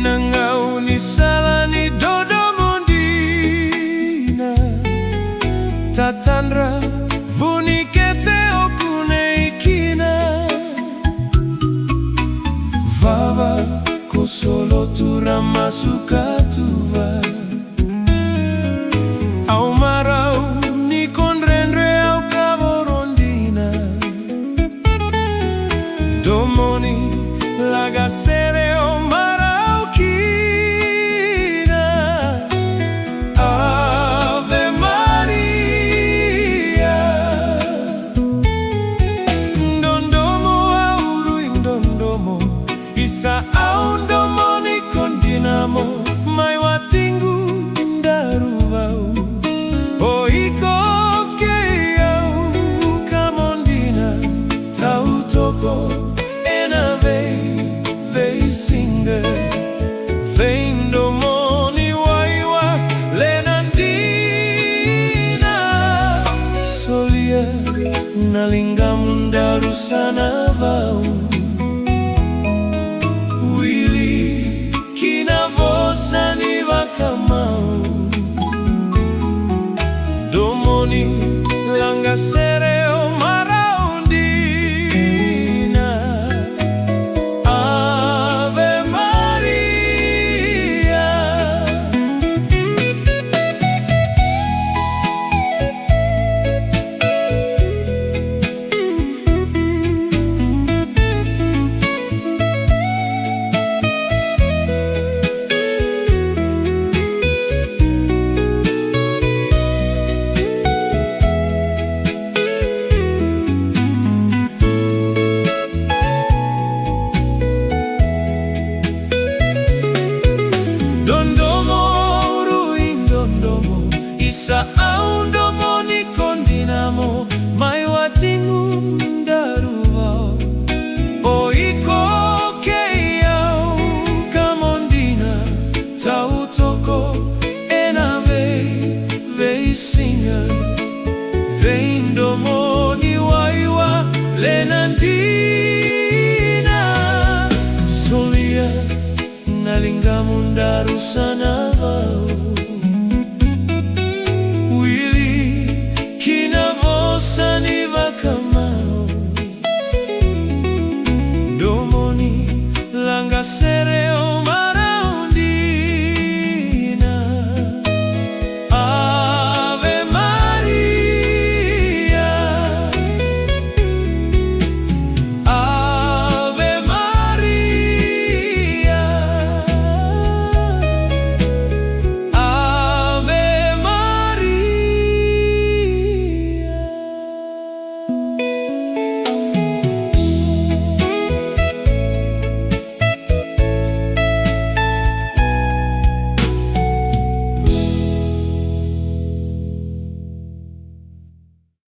Nangauni salani Dodomondina Tatandra vunikethe okune ikina Vava kosolo turamasuka Au marau ni konrendre au kavorondina Domoni lagasere o marau kina Ave Maria Ndondomo auru indondomo Isa au ndomoni kondinamo Mai watingu ndaruvau Oiko keyau kamondina Tautoko ena vei singer Veindomoni waiwa lenandina Solia nalingam darusana vau Wili kinavosani vakamau Domoni langasere o maraundina Ave Maria Dondomo ruindondomo Isa au ndomoni kondinamo Mai watingu ndaruvao Oiko keyau kamondina Tautoko ena vei singer Veindomoni waiwa lenandina Solia nalingamu darusan